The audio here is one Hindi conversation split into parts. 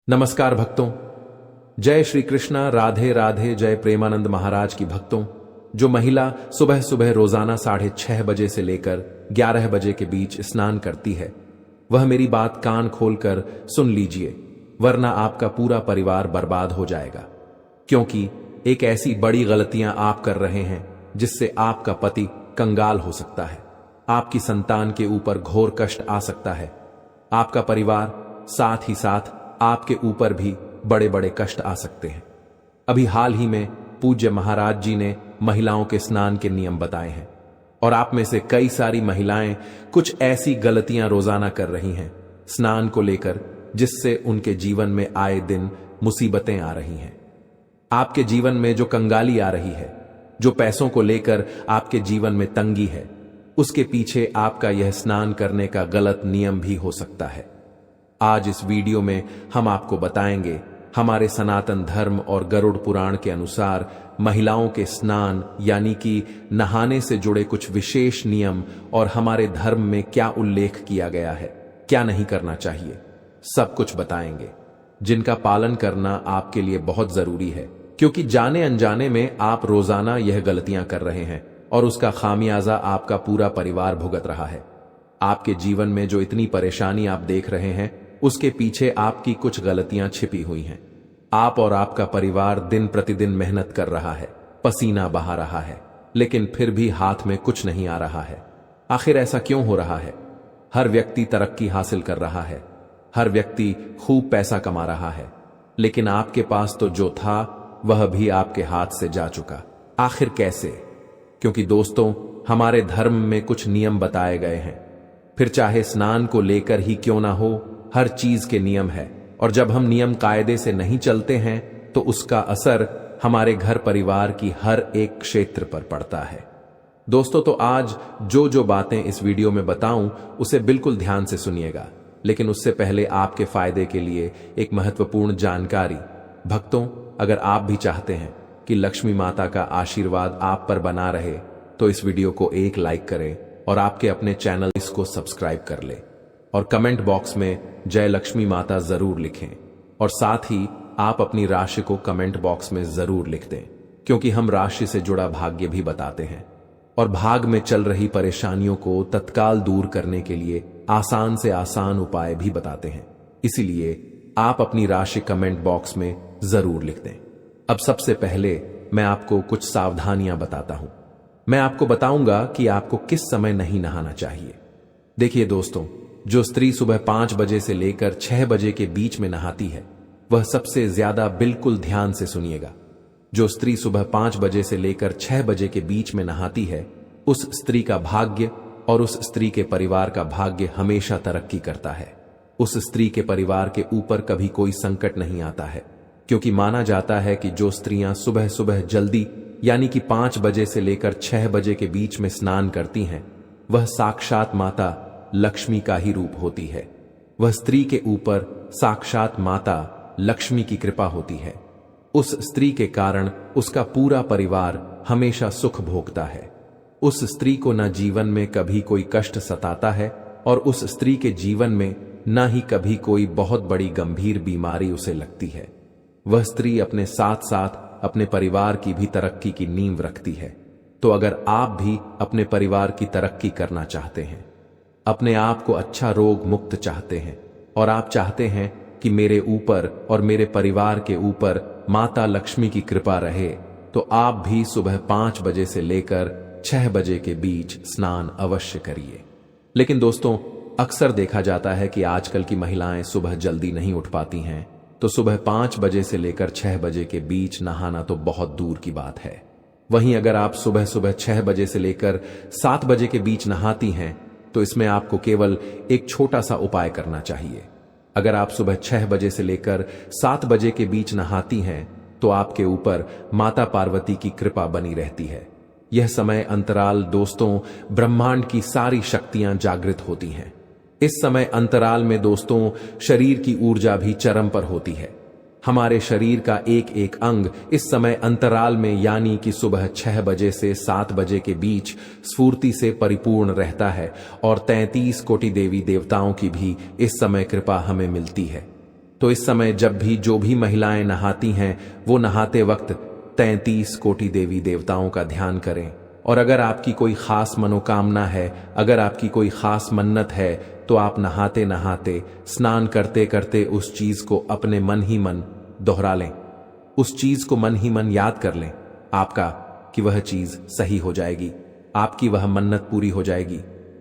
नमस्कार भक्तों, जय श्री कृष्णा। राधे राधे। जय प्रेमानंद महाराज की भक्तों। जो महिला सुबह सुबह रोजाना 6:30 बजे से लेकर 11 बजे के बीच स्नान करती है, वह मेरी बात कान खोलकर सुन लीजिए, वरना आपका पूरा परिवार बर्बाद हो जाएगा। क्योंकि एक ऐसी बड़ी गलतियां आप कर रहे हैं जिससे आपका पति कंगाल हो सकता है, आपकी संतान के ऊपर घोर कष्ट आ सकता है, आपका परिवार, साथ ही साथ आपके ऊपर भी बड़े बड़े कष्ट आ सकते हैं। अभी हाल ही में पूज्य महाराज जी ने महिलाओं के स्नान के नियम बताए हैं, और आप में से कई सारी महिलाएं कुछ ऐसी गलतियां रोजाना कर रही हैं स्नान को लेकर, जिससे उनके जीवन में आए दिन मुसीबतें आ रही हैं। आपके जीवन में जो कंगाली आ रही है, जो पैसों को लेकर आपके जीवन में तंगी है, उसके पीछे आपका यह स्नान करने का गलत नियम भी हो सकता है। आज इस वीडियो में हम आपको बताएंगे हमारे सनातन धर्म और गरुड़ पुराण के अनुसार महिलाओं के स्नान यानी कि नहाने से जुड़े कुछ विशेष नियम और हमारे धर्म में क्या उल्लेख किया गया है, क्या नहीं करना चाहिए, सब कुछ बताएंगे, जिनका पालन करना आपके लिए बहुत जरूरी है। क्योंकि जाने अनजाने में आप रोजाना यह गलतियां कर रहे हैं और उसका खामियाजा आपका पूरा परिवार भुगत रहा है। आपके जीवन में जो इतनी परेशानी आप देख रहे हैं, उसके पीछे आपकी कुछ गलतियां छिपी हुई हैं। आप और आपका परिवार दिन प्रतिदिन मेहनत कर रहा है, पसीना बहा रहा है, लेकिन फिर भी हाथ में कुछ नहीं आ रहा है। आखिर ऐसा क्यों हो रहा है? हर व्यक्ति तरक्की हासिल कर रहा है, हर व्यक्ति खूब पैसा कमा रहा है, लेकिन आपके पास तो जो था वह भी आपके हाथ से जा चुका। आखिर कैसे? क्योंकि दोस्तों, हमारे धर्म में कुछ नियम बताए गए हैं, फिर चाहे स्नान को लेकर ही क्यों ना हो, हर चीज के नियम है, और जब हम नियम कायदे से नहीं चलते हैं तो उसका असर हमारे घर परिवार की हर एक क्षेत्र पर पड़ता है। दोस्तों, तो आज जो जो बातें इस वीडियो में बताऊं उसे बिल्कुल ध्यान से सुनिएगा, लेकिन उससे पहले आपके फायदे के लिए एक महत्वपूर्ण जानकारी। भक्तों, अगर आप भी चाहते हैं कि लक्ष्मी माता का आशीर्वाद आप पर बना रहे, तो इस वीडियो को एक लाइक करें और आपके अपने चैनल इसको सब्सक्राइब कर ले, और कमेंट बॉक्स में जय लक्ष्मी माता जरूर लिखें, और साथ ही आप अपनी राशि को कमेंट बॉक्स में जरूर लिख दें, क्योंकि हम राशि से जुड़ा भाग्य भी बताते हैं और भाग में चल रही परेशानियों को तत्काल दूर करने के लिए आसान से आसान उपाय भी बताते हैं। इसीलिए आप अपनी राशि कमेंट बॉक्स में जरूर लिख दें। अब सबसे पहले मैं आपको कुछ सावधानियां बताता हूं। मैं आपको बताऊंगा कि आपको किस समय नहीं नहाना चाहिए। देखिए दोस्तों, जो स्त्री सुबह 5 बजे से लेकर 6 बजे के बीच में नहाती है, वह सबसे ज्यादा बिल्कुल ध्यान से सुनिएगा। जो स्त्री सुबह 5 बजे से लेकर 6 बजे के बीच में नहाती है, उस स्त्री का भाग्य और उस स्त्री के परिवार का भाग्य हमेशा तरक्की करता है। उस स्त्री के परिवार के ऊपर कभी कोई संकट नहीं आता है, क्योंकि माना जाता है कि जो स्त्रियां सुबह सुबह जल्दी यानी कि 5 बजे से लेकर 6 बजे के बीच में स्नान करती हैं, वह साक्षात माता लक्ष्मी का ही रूप होती है। वह स्त्री के ऊपर साक्षात माता लक्ष्मी की कृपा होती है। उस स्त्री के कारण उसका पूरा परिवार हमेशा सुख भोगता है। उस स्त्री को न जीवन में कभी कोई कष्ट सताता है, और उस स्त्री के जीवन में न ही कभी कोई बहुत बड़ी गंभीर बीमारी उसे लगती है। वह स्त्री अपने साथ साथ अपने परिवार की भी तरक्की की नींव रखती है। तो अगर आप भी अपने परिवार की तरक्की करना चाहते हैं, अपने आप को अच्छा रोग मुक्त चाहते हैं, और आप चाहते हैं कि मेरे ऊपर और मेरे परिवार के ऊपर माता लक्ष्मी की कृपा रहे, तो आप भी सुबह 5 बजे से लेकर 6 बजे के बीच स्नान अवश्य करिए। लेकिन दोस्तों, अक्सर देखा जाता है कि आजकल की महिलाएं सुबह जल्दी नहीं उठ पाती हैं, तो सुबह 5 बजे से लेकर 6 बजे के बीच नहाना तो बहुत दूर की बात है। वहीं अगर आप सुबह सुबह 6 बजे से लेकर 7 बजे के बीच नहाती हैं, तो इसमें आपको केवल एक छोटा सा उपाय करना चाहिए। अगर आप सुबह 6 बजे से लेकर 7 बजे के बीच नहाती हैं, तो आपके ऊपर माता पार्वती की कृपा बनी रहती है। यह समय अंतराल दोस्तों, ब्रह्मांड की सारी शक्तियां जागृत होती हैं। इस समय अंतराल में दोस्तों, शरीर की ऊर्जा भी चरम पर होती है। हमारे शरीर का एक एक अंग इस समय अंतराल में यानी कि सुबह 6 बजे से 7 बजे के बीच स्फूर्ति से परिपूर्ण रहता है, और 33 कोटि देवी देवताओं की भी इस समय कृपा हमें मिलती है। तो इस समय जब भी जो भी महिलाएं नहाती हैं वो नहाते वक्त 33 कोटि देवी देवताओं का ध्यान करें। और अगर आपकी कोई खास मनोकामना है, अगर आपकी कोई खास मन्नत है, तो आप नहाते नहाते स्नान करते करते उस चीज को अपने मन ही मन दोहरा लें, उस चीज को मन ही मन याद कर लें आपका, कि वह चीज सही हो जाएगी, आपकी वह मन्नत पूरी हो जाएगी,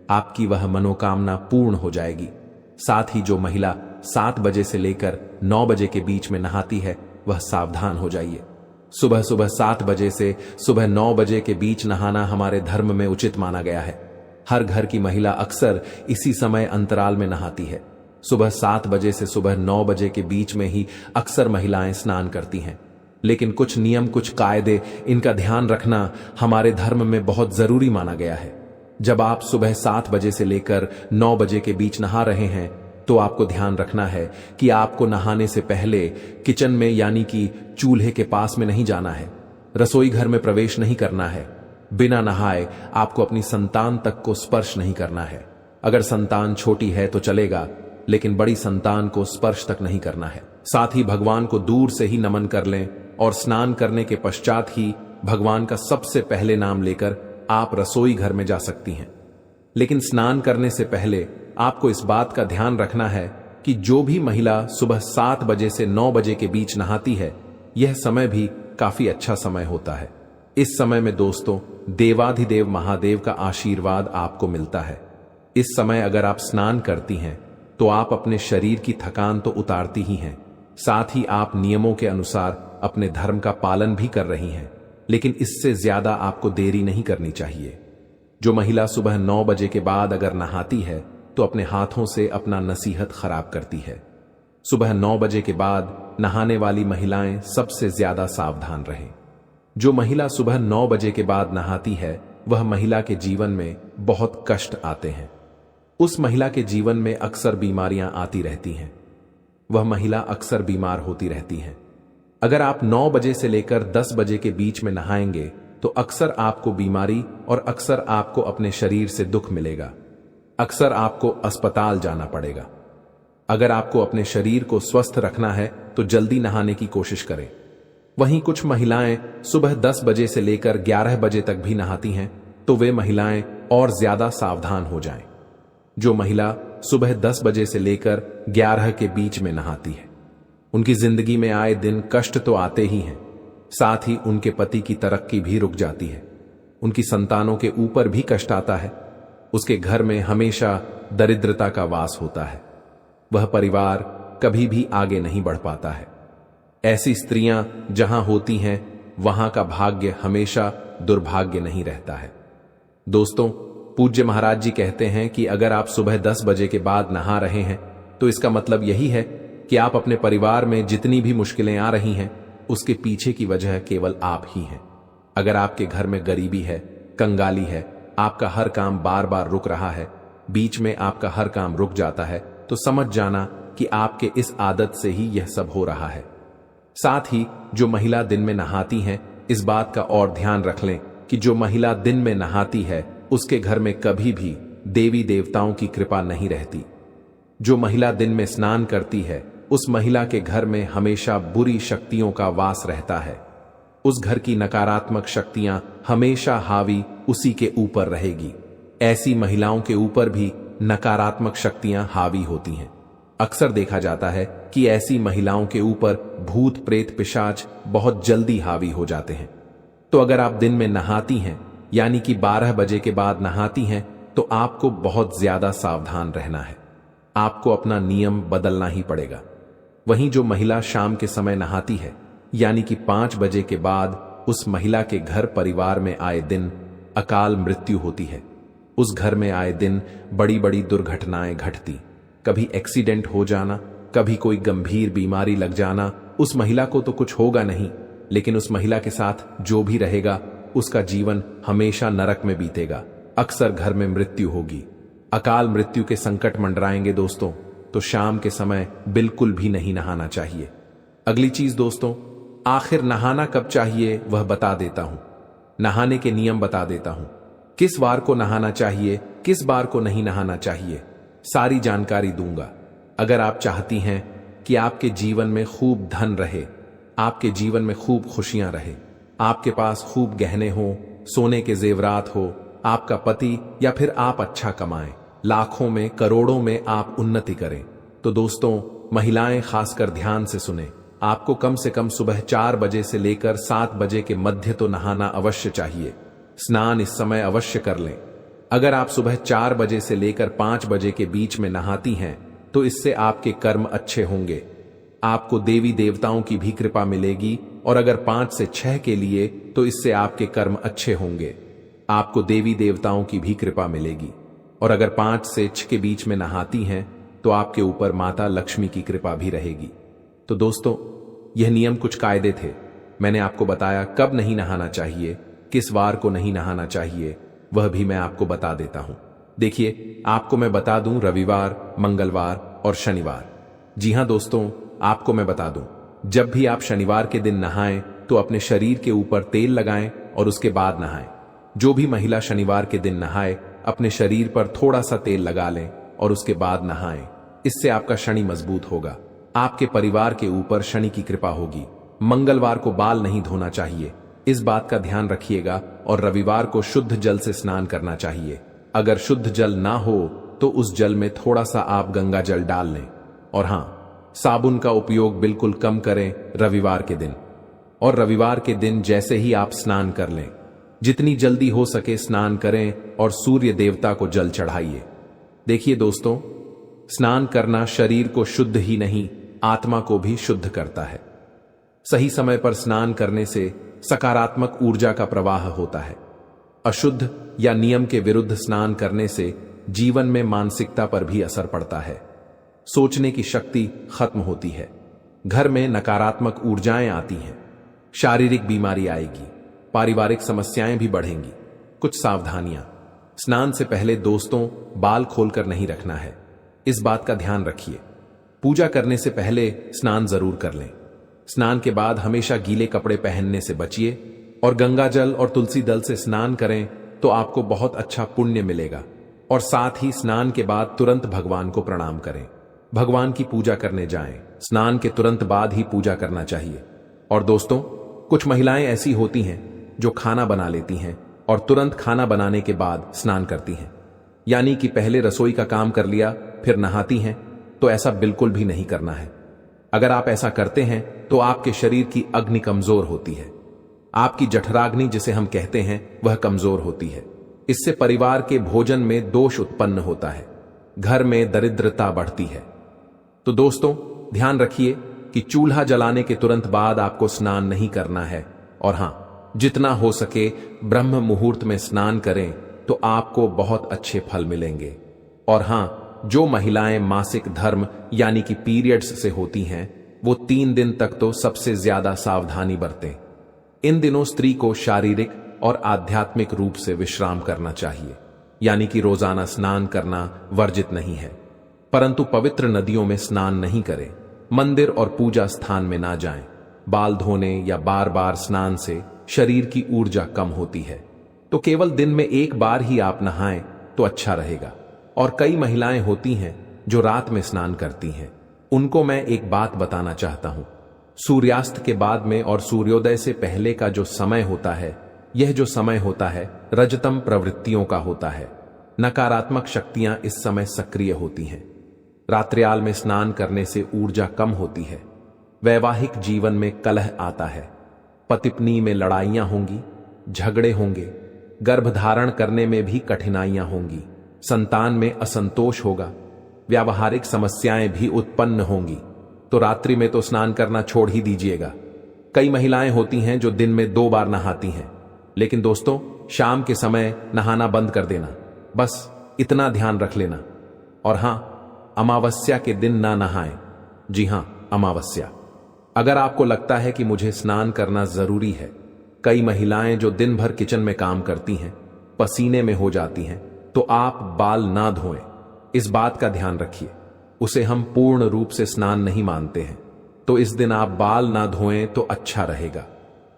आपकी वह मनोकामना पूर्ण हो जाएगी। साथ ही जो महिला 7 बजे से लेकर 9 बजे के बीच में नहाती है वह सावधान हो जाइए। सुबह सुबह 7 बजे से सुबह 9 बजे के बीच नहाना हमारे धर्म में उचित माना गया है। हर घर की महिला अक्सर इसी समय अंतराल में नहाती है। सुबह 7 बजे से सुबह 9 बजे के बीच में ही अक्सर महिलाएं स्नान करती हैं। लेकिन कुछ नियम, कुछ कायदे, इनका ध्यान रखना हमारे धर्म में बहुत जरूरी माना गया है। जब आप सुबह 7 बजे से लेकर 9 बजे के बीच नहा रहे हैं तो आपको ध्यान रखना है कि आपको नहाने से पहले किचन में यानी कि चूल्हे के पास में नहीं जाना है, रसोई घर में प्रवेश नहीं करना है। बिना नहाए आपको अपनी संतान तक को स्पर्श नहीं करना है। अगर संतान छोटी है तो चलेगा, लेकिन बड़ी संतान को स्पर्श तक नहीं करना है। साथ ही भगवान को दूर से ही नमन कर लें और स्नान करने के पश्चात ही भगवान का सबसे पहले नाम लेकर आप रसोई घर में जा सकती हैं। लेकिन स्नान करने से पहले आपको इस बात का ध्यान रखना है कि जो भी महिला सुबह 7 बजे से 9 बजे के बीच नहाती है, यह समय भी काफी अच्छा समय होता है। इस समय में दोस्तों देवाधिदेव महादेव का आशीर्वाद आपको मिलता है। इस समय अगर आप स्नान करती हैं तो आप अपने शरीर की थकान तो उतारती ही हैं, साथ ही आप नियमों के अनुसार अपने धर्म का पालन भी कर रही हैं। लेकिन इससे ज्यादा आपको देरी नहीं करनी चाहिए। जो महिला सुबह 9 बजे के बाद अगर नहाती है तो अपने हाथों से अपना नसीहत खराब करती है। सुबह 9 बजे के बाद नहाने वाली महिलाएं सबसे ज्यादा सावधान रहें। जो महिला सुबह 9 बजे के बाद नहाती है वह महिला के जीवन में बहुत कष्ट आते हैं। उस महिला के जीवन में अक्सर बीमारियां आती रहती हैं। वह महिला अक्सर बीमार होती रहती हैं। अगर आप 9 बजे से लेकर 10 बजे के बीच में नहाएंगे तो अक्सर आपको बीमारी और अक्सर आपको अपने शरीर से दुख मिलेगा। अक्सर आपको अस्पताल जाना पड़ेगा। अगर आपको अपने शरीर को स्वस्थ रखना है तो जल्दी नहाने की कोशिश करें। वहीं कुछ महिलाएं सुबह 10 बजे से लेकर 11 बजे तक भी नहाती हैं, तो वे महिलाएं और ज्यादा सावधान हो जाएं। जो महिला सुबह 10 बजे से लेकर 11 के बीच में नहाती है, उनकी जिंदगी में आए दिन कष्ट तो आते ही हैं, साथ ही उनके पति की तरक्की भी रुक जाती है। उनकी संतानों के ऊपर भी कष्ट आता है। उसके घर में हमेशा दरिद्रता का वास होता है। वह परिवार कभी भी आगे नहीं बढ़ पाता है। ऐसी स्त्रियां जहां होती हैं वहां का भाग्य हमेशा दुर्भाग्य नहीं रहता है। दोस्तों, पूज्य महाराज जी कहते हैं कि अगर आप सुबह 10 बजे के बाद नहा रहे हैं तो इसका मतलब यही है कि आप अपने परिवार में जितनी भी मुश्किलें आ रही हैं उसके पीछे की वजह केवल आप ही हैं। अगर आपके घर में गरीबी है, कंगाली है, आपका हर काम बार बार रुक रहा है, बीच में आपका हर काम रुक जाता है, तो समझ जाना कि आपके इस आदत से ही यह सब हो रहा है। साथ ही जो महिला दिन में नहाती हैं, इस बात का और ध्यान रख लें कि जो महिला दिन में नहाती है उसके घर में कभी भी देवी देवताओं की कृपा नहीं रहती। जो महिला दिन में स्नान करती है उस महिला के घर में हमेशा बुरी शक्तियों का वास रहता है। उस घर की नकारात्मक शक्तियां हमेशा हावी उसी के ऊपर रहेगी। ऐसी महिलाओं के ऊपर भी नकारात्मक शक्तियां हावी होती हैं। अक्सर देखा जाता है कि ऐसी महिलाओं के ऊपर भूत प्रेत पिशाच बहुत जल्दी हावी हो जाते हैं। तो अगर आप दिन में नहाती हैं यानी कि 12 बजे के बाद नहाती हैं तो आपको बहुत ज्यादा सावधान रहना है। आपको अपना नियम बदलना ही पड़ेगा। वहीं जो महिला शाम के समय नहाती है यानी कि 5 बजे के बाद, उस महिला के घर परिवार में आए दिन अकाल मृत्यु होती है। उस घर में आए दिन बड़ी बड़ी दुर्घटनाएं घटती। कभी एक्सीडेंट हो जाना, कभी कोई गंभीर बीमारी लग जाना। उस महिला को तो कुछ होगा नहीं, लेकिन उस महिला के साथ जो भी रहेगा उसका जीवन हमेशा नरक में बीतेगा। अक्सर घर में मृत्यु होगी। अकाल मृत्यु के संकट मंडराएंगे दोस्तों, तो शाम के समय बिल्कुल भी नहीं नहाना चाहिए। अगली चीज दोस्तों, आखिर नहाना कब चाहिए वह बता देता हूं। नहाने के नियम बता देता हूं। किस वार को नहाना चाहिए, किस बार को नहीं नहाना चाहिए, सारी जानकारी दूंगा। अगर आप चाहती हैं कि आपके जीवन में खूब धन रहे, आपके जीवन में खूब खुशियां रहे, आपके पास खूब गहने हो, सोने के जेवरात हो, आपका पति या फिर आप अच्छा कमाएं, लाखों में करोड़ों में आप उन्नति करें। तो दोस्तों, महिलाएं खासकर ध्यान से सुने, आपको कम से कम सुबह 4 बजे से लेकर 7 बजे के मध्य तो नहाना अवश्य चाहिए। स्नान इस समय अवश्य कर लें। अगर आप सुबह 4 बजे से लेकर 5 बजे के बीच में नहाती हैं तो इससे आपके कर्म अच्छे होंगे, आपको देवी देवताओं की भी कृपा मिलेगी। और अगर 5 से 6 के लिए तो इससे आपके कर्म अच्छे होंगे, आपको देवी देवताओं की भी कृपा मिलेगी। और अगर 5 से 6 के बीच में नहाती हैं तो आपके ऊपर माता लक्ष्मी की कृपा भी रहेगी। तो दोस्तों, यह नियम कुछ कायदे थे। मैंने आपको बताया कब नहीं नहाना चाहिए, किस वार को नहीं नहाना चाहिए, वह भी मैं आपको बता देता हूं। देखिए, आपको मैं बता दूं रविवार, मंगलवार और शनिवार। जी हां दोस्तों, आपको मैं बता दूं, जब भी आप शनिवार के दिन नहाएं तो अपने शरीर के ऊपर तेल लगाएं और उसके बाद नहाएं। जो भी महिला शनिवार के दिन नहाए अपने शरीर पर थोड़ा सा तेल लगा लें और उसके बाद नहाएं। इससे आपका शनि मजबूत होगा, आपके परिवार के ऊपर शनि की कृपा होगी। मंगलवार को बाल नहीं धोना चाहिए, इस बात का ध्यान रखिएगा। और रविवार को शुद्ध जल से स्नान करना चाहिए। अगर शुद्ध जल ना हो तो उस जल में थोड़ा सा आप गंगा जल डाल लें। और हां, साबुन का उपयोग बिल्कुल कम करें रविवार के दिन। और रविवार के दिन जैसे ही आप स्नान कर लें, जितनी जल्दी हो सके स्नान करें और सूर्य देवता को जल चढ़ाइए। देखिए दोस्तों, स्नान करना शरीर को शुद्ध ही नहीं, आत्मा को भी शुद्ध करता है। सही समय पर स्नान करने से सकारात्मक ऊर्जा का प्रवाह होता है। अशुद्ध या नियम के विरुद्ध स्नान करने से जीवन में मानसिकता पर भी असर पड़ता है, सोचने की शक्ति खत्म होती है, घर में नकारात्मक ऊर्जाएं आती हैं, शारीरिक बीमारी आएगी, पारिवारिक समस्याएं भी बढ़ेंगी। कुछ सावधानियां। स्नान से पहले दोस्तों, बाल खोलकर नहीं रखना है, इस बात का ध्यान रखिए। पूजा करने से पहले स्नान जरूर कर लें। स्नान के बाद हमेशा गीले कपड़े पहनने से बचिए और गंगा जल और तुलसी दल से स्नान करें तो आपको बहुत अच्छा पुण्य मिलेगा। और साथ ही स्नान के बाद तुरंत भगवान को प्रणाम करें, भगवान की पूजा करने जाएं। स्नान के तुरंत बाद ही पूजा करना चाहिए। और दोस्तों, कुछ महिलाएं ऐसी होती हैं जो खाना बना लेती हैं और तुरंत खाना बनाने के बाद स्नान करती हैं, यानी कि पहले रसोई का काम कर लिया फिर नहाती हैं। तो ऐसा बिल्कुल भी नहीं करना है। अगर आप ऐसा करते हैं तो आपके शरीर की अग्नि कमजोर होती है, आपकी जठराग्नि जिसे हम कहते हैं वह कमजोर होती है। इससे परिवार के भोजन में दोष उत्पन्न होता है, घर में दरिद्रता बढ़ती है। तो दोस्तों, ध्यान रखिए कि चूल्हा जलाने के तुरंत बाद आपको स्नान नहीं करना है। और हां, जितना हो सके ब्रह्म मुहूर्त में स्नान करें तो आपको बहुत अच्छे फल मिलेंगे। और हां, जो महिलाएं मासिक धर्म यानी कि पीरियड्स से होती हैं वो 3 दिन तक तो सबसे ज्यादा सावधानी बरतें। इन दिनों स्त्री को शारीरिक और आध्यात्मिक रूप से विश्राम करना चाहिए, यानी कि रोजाना स्नान करना वर्जित नहीं है, परंतु पवित्र नदियों में स्नान नहीं करें, मंदिर और पूजा स्थान में ना जाएं। बाल धोने या बार बार स्नान से शरीर की ऊर्जा कम होती है, तो केवल दिन में 1 बार ही आप नहाएं तो अच्छा रहेगा। और कई महिलाएं होती हैं जो रात में स्नान करती हैं, उनको मैं एक बात बताना चाहता हूं। सूर्यास्त के बाद में और सूर्योदय से पहले का जो समय होता है, यह जो समय होता है रजतम प्रवृत्तियों का होता है। नकारात्मक शक्तियां इस समय सक्रिय होती हैं। रात्रियाल में स्नान करने से ऊर्जा कम होती है, वैवाहिक जीवन में कलह आता है, पति पत्नी में लड़ाइयां होंगी, झगड़े होंगे, गर्भधारण करने में भी कठिनाइयां होंगी, संतान में असंतोष होगा, व्यावहारिक समस्याएं भी उत्पन्न होंगी। तो रात्रि में तो स्नान करना छोड़ ही दीजिएगा। कई महिलाएं होती हैं जो दिन में 2 बार नहाती हैं, लेकिन दोस्तों, शाम के समय नहाना बंद कर देना, बस इतना ध्यान रख लेना। और हां, अमावस्या के दिन ना नहाएं। जी हां, अमावस्या। अगर आपको लगता है कि मुझे स्नान करना जरूरी है, कई महिलाएं जो दिन भर किचन में काम करती हैं, पसीने में हो जाती हैं, तो आप बाल ना धोएं, इस बात का ध्यान रखिए। उसे हम पूर्ण रूप से स्नान नहीं मानते हैं, तो इस दिन आप बाल ना धोएं तो अच्छा रहेगा।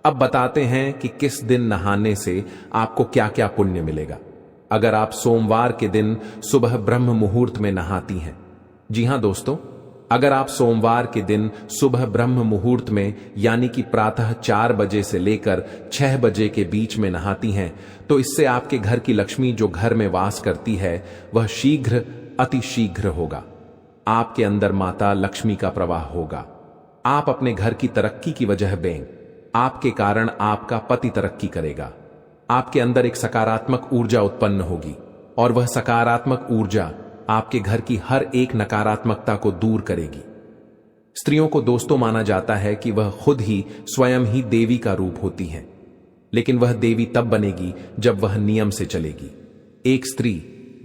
अब बताते हैं कि किस दिन नहाने से आपको क्या क्या पुण्य मिलेगा। अगर आप सोमवार के दिन सुबह ब्रह्म मुहूर्त में नहाती हैं, जी हां दोस्तों, अगर आप सोमवार के दिन सुबह ब्रह्म मुहूर्त में यानी कि प्रातः 4 बजे से लेकर 6 बजे के बीच में नहाती हैं तो इससे आपके घर की लक्ष्मी जो घर में वास करती है वह शीघ्र अति शीघ्र होगा। आपके अंदर माता लक्ष्मी का प्रवाह होगा। आप अपने घर की तरक्की की वजह बें। आपके कारण आपका पति तरक्की करेगा। आपके अंदर एक सकारात्मक ऊर्जा उत्पन्न होगी और वह सकारात्मक ऊर्जा आपके घर की हर एक नकारात्मकता को दूर करेगी। स्त्रियों को दोस्तों माना जाता है कि वह खुद ही स्वयं ही देवी का रूप होती हैं, लेकिन वह देवी तब बनेगी जब वह नियम से चलेगी। एक स्त्री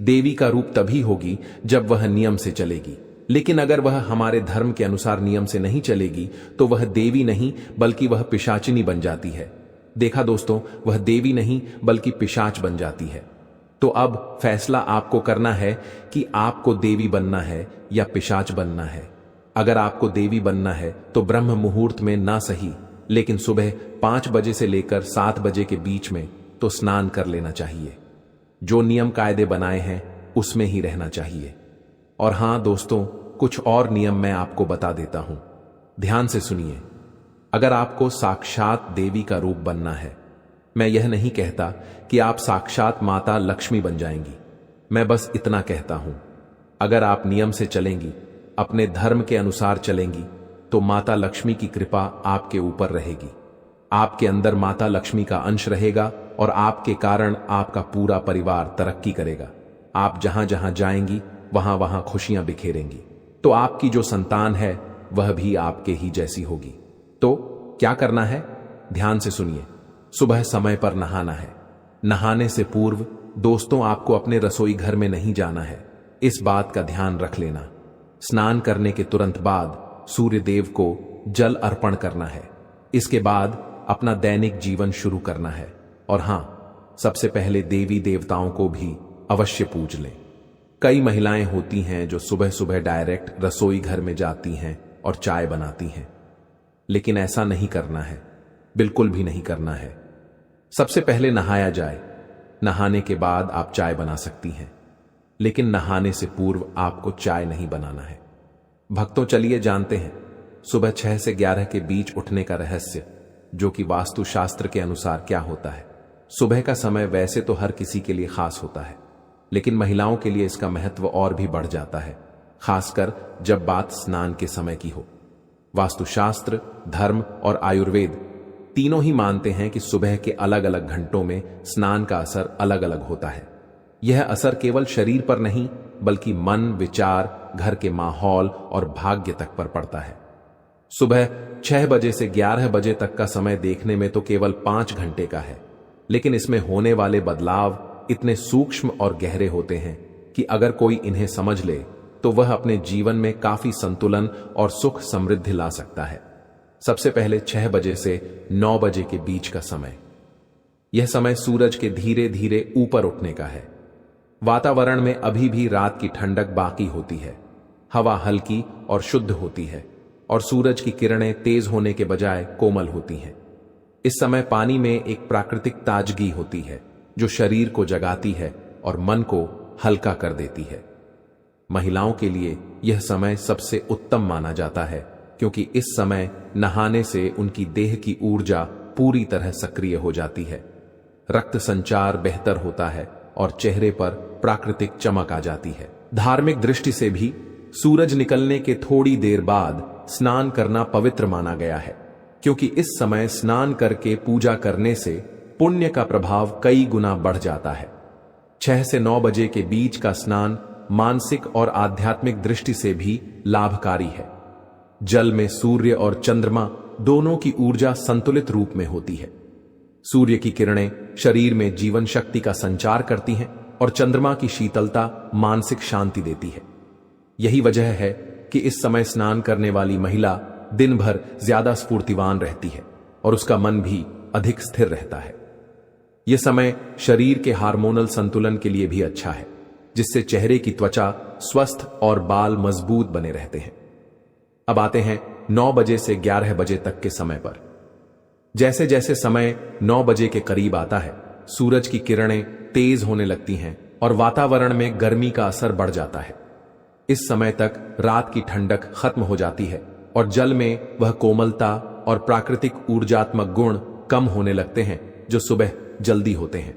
देवी का रूप तभी होगी जब वह नियम से चलेगी, लेकिन अगर वह हमारे धर्म के अनुसार नियम से नहीं चलेगी तो वह देवी नहीं बल्कि वह पिशाचिनी बन जाती है। देखा दोस्तों, वह देवी नहीं बल्कि पिशाच बन जाती है। तो अब फैसला आपको करना है कि आपको देवी बनना है या पिशाच बनना है। अगर आपको देवी बनना है तो ब्रह्म मुहूर्त में ना सही लेकिन सुबह 5 बजे से लेकर 7 बजे के बीच में तो स्नान कर लेना चाहिए। जो नियम कायदे बनाए हैं उसमें ही रहना चाहिए। और हां दोस्तों, कुछ और नियम मैं आपको बता देता हूं, ध्यान से सुनिए। अगर आपको साक्षात देवी का रूप बनना है, मैं यह नहीं कहता कि आप साक्षात माता लक्ष्मी बन जाएंगी, मैं बस इतना कहता हूं, अगर आप नियम से चलेंगी, अपने धर्म के अनुसार चलेंगी तो माता लक्ष्मी की कृपा आपके ऊपर रहेगी। आपके अंदर माता लक्ष्मी का अंश रहेगा और आपके कारण आपका पूरा परिवार तरक्की करेगा। आप जहां जहां जाएंगी वहां वहां खुशियां बिखेरेंगी। तो आपकी जो संतान है वह भी आपके ही जैसी होगी। तो क्या करना है, ध्यान से सुनिए। सुबह समय पर नहाना है। नहाने से पूर्व दोस्तों आपको अपने रसोई घर में नहीं जाना है, इस बात का ध्यान रख लेना। स्नान करने के तुरंत बाद सूर्य देव को जल अर्पण करना है। इसके बाद अपना दैनिक जीवन शुरू करना है। और हां, सबसे पहले देवी देवताओं को भी अवश्य पूज लें। कई महिलाएं होती हैं जो सुबह सुबह डायरेक्ट रसोई घर में जाती हैं और चाय बनाती हैं, लेकिन ऐसा नहीं करना है, बिल्कुल भी नहीं करना है। सबसे पहले नहाया जाए। नहाने के बाद आप चाय बना सकती हैं, लेकिन नहाने से पूर्व आपको चाय नहीं बनाना है। भक्तों, चलिए जानते हैं सुबह 6 से 11 के बीच उठने का रहस्य, जो कि वास्तुशास्त्र के अनुसार क्या होता है। सुबह का समय वैसे तो हर किसी के लिए खास होता है, लेकिन महिलाओं के लिए इसका महत्व और भी बढ़ जाता है, खासकर जब बात स्नान के समय की हो। वास्तुशास्त्र, धर्म और आयुर्वेद तीनों ही मानते हैं कि सुबह के अलग अलग घंटों में स्नान का असर अलग अलग होता है। यह असर केवल शरीर पर नहीं बल्कि मन, विचार, घर के माहौल और भाग्य तक पर पड़ता है। सुबह 6 बजे से 11 बजे तक का समय देखने में तो केवल 5 घंटे का है, लेकिन इसमें होने वाले बदलाव इतने सूक्ष्म और गहरे होते हैं कि अगर कोई इन्हें समझ ले तो वह अपने जीवन में काफी संतुलन और सुख समृद्धि ला सकता है। सबसे पहले 6 बजे से 9 बजे के बीच का समय, यह समय सूरज के धीरे धीरे ऊपर उठने का है। वातावरण में अभी भी रात की ठंडक बाकी होती है, हवा हल्की और शुद्ध होती है और सूरज की किरणें तेज होने के बजाय कोमल होती हैं। इस समय पानी में एक प्राकृतिक ताजगी होती है जो शरीर को जगाती है और मन को हल्का कर देती है। महिलाओं के लिए यह समय सबसे उत्तम माना जाता है, क्योंकि इस समय नहाने से उनकी देह की ऊर्जा पूरी तरह सक्रिय हो जाती है, रक्त संचार बेहतर होता है और चेहरे पर प्राकृतिक चमक आ जाती है। धार्मिक दृष्टि से भी सूरज निकलने के थोड़ी देर बाद स्नान करना पवित्र माना गया है, क्योंकि इस समय स्नान करके पूजा करने से पुण्य का प्रभाव कई गुना बढ़ जाता है। 6 से 9 बजे के बीच का स्नान मानसिक और आध्यात्मिक दृष्टि से भी लाभकारी है। जल में सूर्य और चंद्रमा दोनों की ऊर्जा संतुलित रूप में होती है। सूर्य की किरणें शरीर में जीवन शक्ति का संचार करती हैं और चंद्रमा की शीतलता मानसिक शांति देती है। यही वजह है कि इस समय स्नान करने वाली महिला दिन भर ज्यादा स्फूर्तिवान रहती है और उसका मन भी अधिक स्थिर रहता है। यह समय शरीर के हार्मोनल संतुलन के लिए भी अच्छा है, जिससे चेहरे की त्वचा स्वस्थ और बाल मजबूत बने रहते हैं। अब आते हैं 9 बजे से 11 बजे तक के समय पर। जैसे जैसे समय 9 बजे के करीब आता है, सूरज की किरणें तेज होने लगती हैं और वातावरण में गर्मी का असर बढ़ जाता है। इस समय तक रात की ठंडक खत्म हो जाती है और जल में वह कोमलता और प्राकृतिक ऊर्जात्मक गुण कम होने लगते हैं जो सुबह जल्दी होते हैं।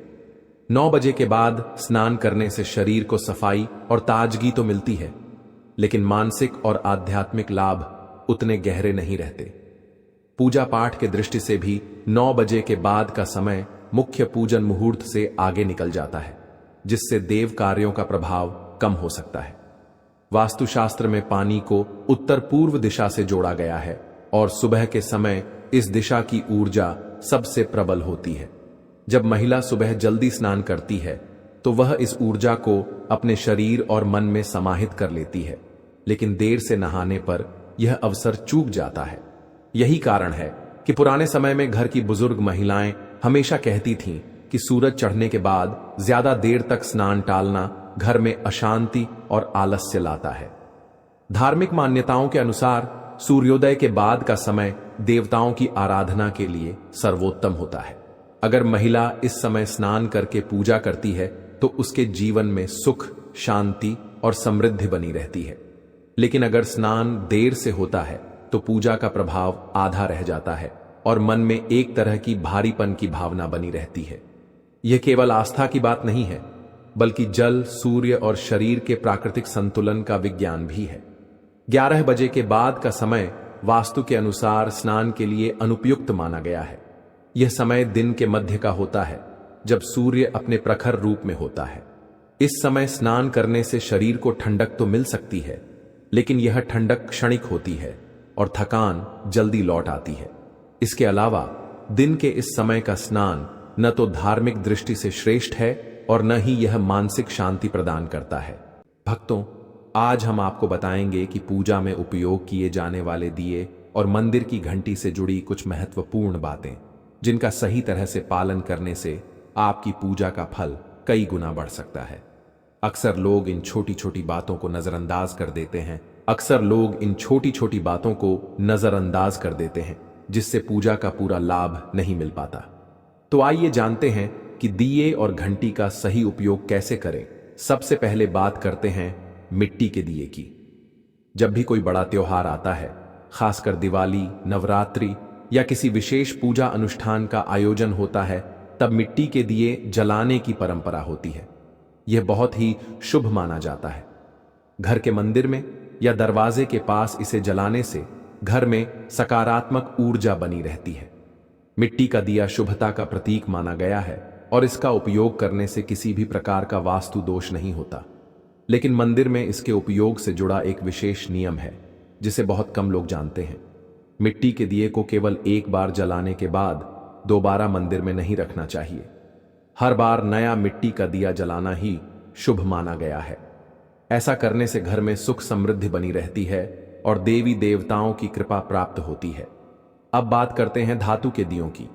9 बजे के बाद स्नान करने से शरीर को सफाई और ताजगी तो मिलती है, लेकिन मानसिक और आध्यात्मिक लाभ उतने गहरे नहीं रहते। पूजा पाठ के दृष्टि से भी 9 बजे के बाद का समय मुख्य पूजन मुहूर्त से आगे निकल जाता है, जिससे देव कार्यों का प्रभाव कम हो सकता है। वास्तुशास्त्र में पानी को उत्तर पूर्व दिशा से जोड़ा गया है और सुबह के समय इस दिशा की ऊर्जा सबसे प्रबल होती है। जब महिला सुबह जल्दी स्नान करती है तो वह इस ऊर्जा को अपने शरीर और मन में समाहित कर लेती है, लेकिन देर से नहाने पर यह अवसर चूक जाता है। यही कारण है कि पुराने समय में घर की बुजुर्ग महिलाएं हमेशा कहती थीं कि सूरज चढ़ने के बाद ज्यादा देर तक स्नान टालना घर में अशांति और आलस्य लाता है। धार्मिक मान्यताओं के अनुसार सूर्योदय के बाद का समय देवताओं की आराधना के लिए सर्वोत्तम होता है। अगर महिला इस समय स्नान करके पूजा करती है तो उसके जीवन में सुख, शांति और समृद्धि बनी रहती है। लेकिन अगर स्नान देर से होता है तो पूजा का प्रभाव आधा रह जाता है और मन में एक तरह की भारीपन की भावना बनी रहती है। यह केवल आस्था की बात नहीं है, बल्कि जल, सूर्य और शरीर के प्राकृतिक संतुलन का विज्ञान भी है। 11 बजे के बाद का समय वास्तु के अनुसार स्नान के लिए अनुपयुक्त माना गया है। यह समय दिन के मध्य का होता है, जब सूर्य अपने प्रखर रूप में होता है। इस समय स्नान करने से शरीर को ठंडक तो मिल सकती है, लेकिन यह ठंडक क्षणिक होती है और थकान जल्दी लौट आती है। इसके अलावा दिन के इस समय का स्नान न तो धार्मिक दृष्टि से श्रेष्ठ है और न ही यह मानसिक शांति प्रदान करता है। भक्तों, आज हम आपको बताएंगे कि पूजा में उपयोग किए जाने वाले दिए और मंदिर की घंटी से जुड़ी कुछ महत्वपूर्ण बातें, जिनका सही तरह से पालन करने से आपकी पूजा का फल कई गुना बढ़ सकता है। अक्सर लोग इन छोटी छोटी बातों को नजरअंदाज कर देते हैं, जिससे पूजा का पूरा लाभ नहीं मिल पाता। तो आइए जानते हैं कि दिए और घंटी का सही उपयोग कैसे करें। सबसे पहले बात करते हैं मिट्टी के दिए की। जब भी कोई बड़ा त्योहार आता है, खासकर दिवाली, नवरात्रि या किसी विशेष पूजा अनुष्ठान का आयोजन होता है, तब मिट्टी के दिए जलाने की परंपरा होती है। यह बहुत ही शुभ माना जाता है। घर के मंदिर में या दरवाजे के पास इसे जलाने से घर में सकारात्मक ऊर्जा बनी रहती है। मिट्टी का दिया शुभता का प्रतीक माना गया है और इसका उपयोग करने से किसी भी प्रकार का वास्तु दोष नहीं होता। लेकिन मंदिर में इसके उपयोग से जुड़ा एक विशेष नियम है, जिसे बहुत कम लोग जानते हैं। मिट्टी के दिए को केवल एक बार जलाने के बाद दोबारा मंदिर में नहीं रखना चाहिए। हर बार नया मिट्टी का दिया जलाना ही शुभ माना गया है। ऐसा करने से घर में सुख समृद्धि बनी रहती है और देवी देवताओं की कृपा प्राप्त होती है। अब बात करते हैं धातु के दियों की।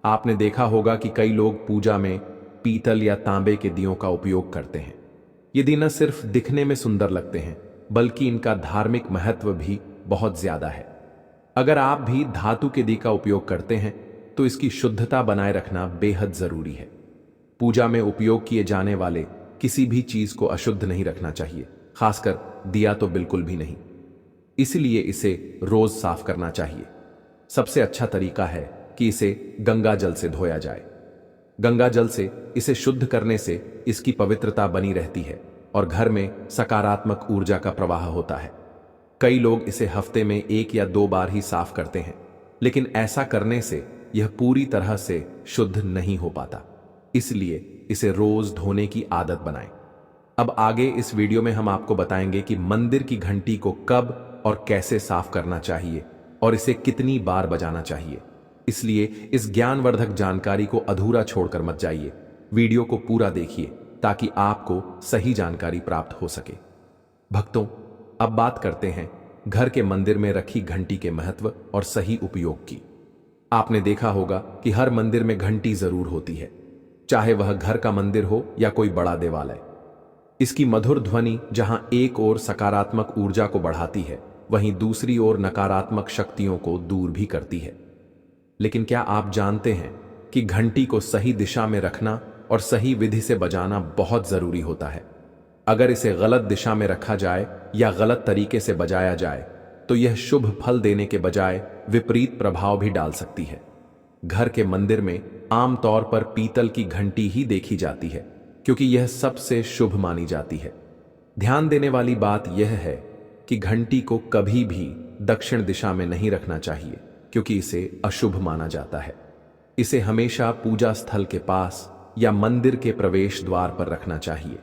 आपने देखा होगा कि कई लोग पूजा में पीतल या तांबे के दियों का उपयोग करते हैं। ये दिए न सिर्फ दिखने में सुंदर लगते हैं, बल्कि इनका धार्मिक महत्व भी बहुत ज्यादा है। अगर आप भी धातु के दिए का उपयोग करते हैं तो इसकी शुद्धता बनाए रखना बेहद जरूरी है। पूजा में उपयोग किए जाने वाले किसी भी चीज को अशुद्ध नहीं रखना चाहिए, खासकर दिया तो बिल्कुल भी नहीं। इसलिए इसे रोज साफ करना चाहिए। सबसे अच्छा तरीका है कि इसे गंगा जल से धोया जाए। गंगा जल से इसे शुद्ध करने से इसकी पवित्रता बनी रहती है और घर में सकारात्मक ऊर्जा का प्रवाह होता है। कई लोग इसे हफ्ते में 1 या 2 बार ही साफ करते हैं, लेकिन ऐसा करने से यह पूरी तरह से शुद्ध नहीं हो पाता। इसलिए इसे रोज धोने की आदत बनाएं। अब आगे इस वीडियो में हम आपको बताएंगे कि मंदिर की घंटी को कब और कैसे साफ करना चाहिए और इसे कितनी बार बजाना चाहिए। इसलिए इस ज्ञानवर्धक जानकारी को अधूरा छोड़कर मत जाइए। वीडियो को पूरा देखिए ताकि आपको सही जानकारी प्राप्त हो सके। भक्तों, अब बात करते हैं घर के मंदिर में रखी घंटी के महत्व और सही उपयोग की। आपने देखा होगा कि हर मंदिर में घंटी जरूर होती है, चाहे वह घर का मंदिर हो या कोई बड़ा देवालय। इसकी मधुर ध्वनि जहां एक ओर सकारात्मक ऊर्जा को बढ़ाती है, वहीं दूसरी ओर नकारात्मक शक्तियों को दूर भी करती है। लेकिन क्या आप जानते हैं कि घंटी को सही दिशा में रखना और सही विधि से बजाना बहुत जरूरी होता है। अगर इसे गलत दिशा में रखा जाए या गलत तरीके से बजाया जाए तो यह शुभ फल देने के बजाय विपरीत प्रभाव भी डाल सकती है। घर के मंदिर में आमतौर पर पीतल की घंटी ही देखी जाती है क्योंकि यह सबसे शुभ मानी जाती है। ध्यान देने वाली बात यह है कि घंटी को कभी भी दक्षिण दिशा में नहीं रखना चाहिए क्योंकि इसे अशुभ माना जाता है। इसे हमेशा पूजा स्थल के पास या मंदिर के प्रवेश द्वार पर रखना चाहिए।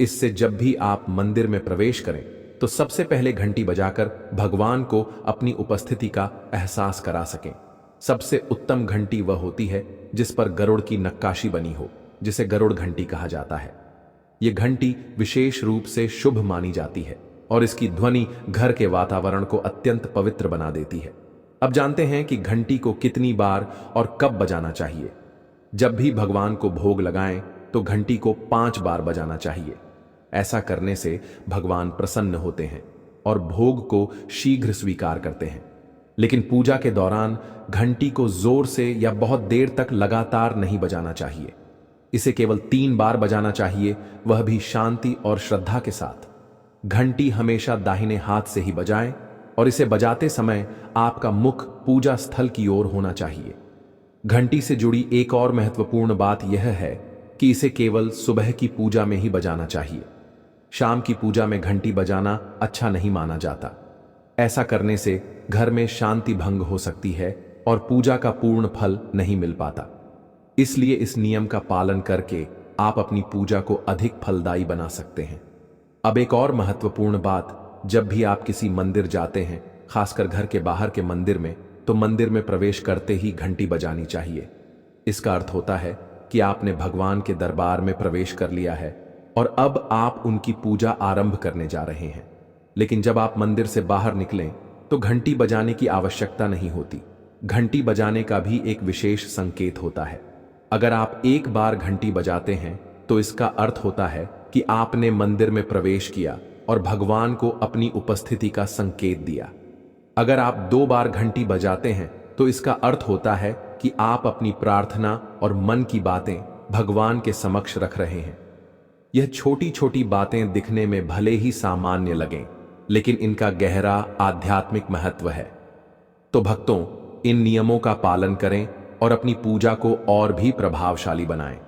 इससे जब भी आप मंदिर में प्रवेश करें तो सबसे पहले घंटी बजाकर भगवान को अपनी उपस्थिति का एहसास करा सकें। सबसे उत्तम घंटी वह होती है जिस पर गरुड़ की नक्काशी बनी हो, जिसे गरुड़ घंटी कहा जाता है। यह घंटी विशेष रूप से शुभ मानी जाती है और इसकी ध्वनि घर के वातावरण को अत्यंत पवित्र बना देती है। अब जानते हैं कि घंटी को कितनी बार और कब बजाना चाहिए। जब भी भगवान को भोग लगाएं तो घंटी को 5 बार बजाना चाहिए। ऐसा करने से भगवान प्रसन्न होते हैं और भोग को शीघ्र स्वीकार करते हैं। लेकिन पूजा के दौरान घंटी को जोर से या बहुत देर तक लगातार नहीं बजाना चाहिए। इसे केवल 3 बार बजाना चाहिए, वह भी शांति और श्रद्धा के साथ। घंटी हमेशा दाहिने हाथ से ही बजाएं और इसे बजाते समय आपका मुख पूजा स्थल की ओर होना चाहिए। घंटी से जुड़ी एक और महत्वपूर्ण बात यह है कि इसे केवल सुबह की पूजा में ही बजाना चाहिए। शाम की पूजा में घंटी बजाना अच्छा नहीं माना जाता। ऐसा करने से घर में शांति भंग हो सकती है और पूजा का पूर्ण फल नहीं मिल पाता। इसलिए इस नियम का पालन करके आप अपनी पूजा को अधिक फलदायी बना सकते हैं। अब एक और महत्वपूर्ण बात, जब भी आप किसी मंदिर जाते हैं, खासकर घर के बाहर के मंदिर में, तो मंदिर में प्रवेश करते ही घंटी बजानी चाहिए। इसका अर्थ होता है कि आपने भगवान के दरबार में प्रवेश कर लिया है और अब आप उनकी पूजा आरंभ करने जा रहे हैं। लेकिन जब आप मंदिर से बाहर निकलें तो घंटी बजाने की आवश्यकता नहीं होती। घंटी बजाने का भी एक विशेष संकेत होता है। अगर आप एक बार घंटी बजाते हैं तो इसका अर्थ होता है कि आपने मंदिर में प्रवेश किया और भगवान को अपनी उपस्थिति का संकेत दिया। अगर आप 2 बार घंटी बजाते हैं तो इसका अर्थ होता है कि आप अपनी प्रार्थना और मन की बातें भगवान के समक्ष रख रहे हैं। यह छोटी छोटी बातें दिखने में भले ही सामान्य लगें, लेकिन इनका गहरा आध्यात्मिक महत्व है। तो भक्तों, इन नियमों का पालन करें और अपनी पूजा को और भी प्रभावशाली बनाएं।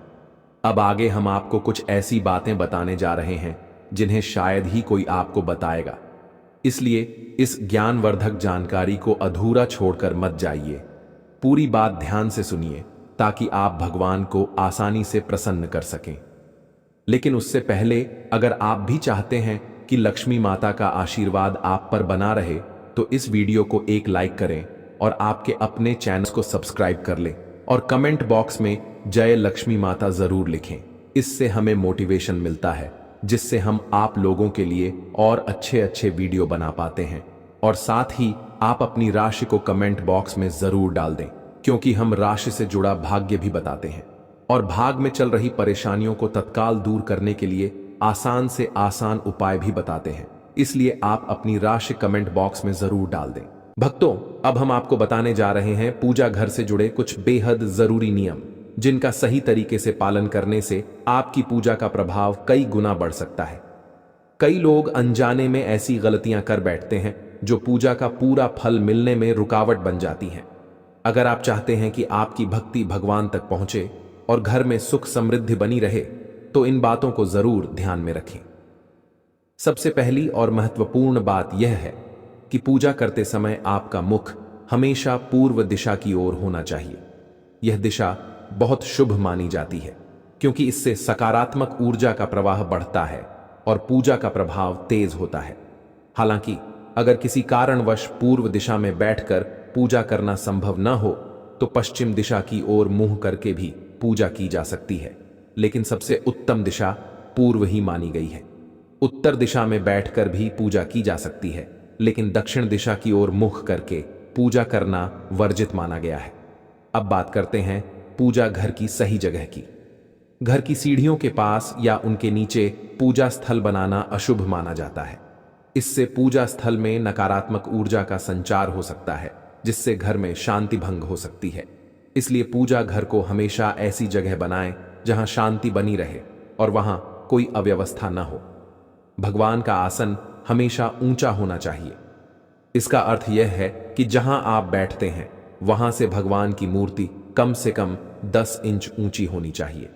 अब आगे हम आपको कुछ ऐसी बातें बताने जा रहे हैं जिन्हें शायद ही कोई आपको बताएगा। इसलिए इस ज्ञानवर्धक जानकारी को अधूरा छोड़कर मत जाइए। पूरी बात ध्यान से सुनिए ताकि आप भगवान को आसानी से प्रसन्न कर सकें। लेकिन उससे पहले अगर आप भी चाहते हैं कि लक्ष्मी माता का आशीर्वाद आप पर बना रहे तो इस वीडियो को एक लाइक करें और आपके अपने चैनल को सब्सक्राइब कर लें और कमेंट बॉक्स में जय लक्ष्मी माता जरूर लिखें। इससे हमें मोटिवेशन मिलता है जिससे हम आप लोगों के लिए और अच्छे अच्छे वीडियो बना पाते हैं। और साथ ही आप अपनी राशि को कमेंट बॉक्स में जरूर डाल दें क्योंकि हम राशि से जुड़ा भाग्य भी बताते हैं और भाग में चल रही परेशानियों को तत्काल दूर करने के लिए आसान से आसान उपाय भी बताते हैं। इसलिए आप अपनी राशि कमेंट बॉक्स में जरूर डाल दें। भक्तों, अब हम आपको बताने जा रहे हैं पूजा घर से जुड़े कुछ बेहद जरूरी नियम जिनका सही तरीके से पालन करने से आपकी पूजा का प्रभाव कई गुना बढ़ सकता है। कई लोग अनजाने में ऐसी गलतियां कर बैठते हैं जो पूजा का पूरा फल मिलने में रुकावट बन जाती हैं। अगर आप चाहते हैं कि आपकी भक्ति भगवान तक पहुंचे और घर में सुख समृद्धि बनी रहे तो इन बातों को जरूर ध्यान में रखें। सबसे पहली और महत्वपूर्ण बात यह है कि पूजा करते समय आपका मुख हमेशा पूर्व दिशा की ओर होना चाहिए। यह दिशा बहुत शुभ मानी जाती है क्योंकि इससे सकारात्मक ऊर्जा का प्रवाह बढ़ता है और पूजा का प्रभाव तेज होता है। हालांकि अगर किसी कारणवश पूर्व दिशा में बैठकर पूजा करना संभव न हो तो पश्चिम दिशा की ओर मुंह करके भी पूजा की जा सकती है, लेकिन सबसे उत्तम दिशा पूर्व ही मानी गई है। उत्तर दिशा में बैठकर भी पूजा की जा सकती है, लेकिन दक्षिण दिशा की ओर मुख करके पूजा करना वर्जित माना गया है। अब बात करते हैं पूजा घर की सही जगह की। घर की सीढ़ियों के पास या उनके नीचे पूजा स्थल बनाना अशुभ माना जाता है। इससे पूजा स्थल में नकारात्मक ऊर्जा का संचार हो सकता है जिससे घर में शांति भंग हो सकती है। इसलिए पूजा घर को हमेशा ऐसी जगह बनाएं जहां शांति बनी रहे और वहां कोई अव्यवस्था न हो। भगवान का आसन हमेशा ऊंचा होना चाहिए। इसका अर्थ यह है कि जहां आप बैठते हैं वहां से भगवान की मूर्ति कम से कम 10 इंच ऊंची होनी चाहिए।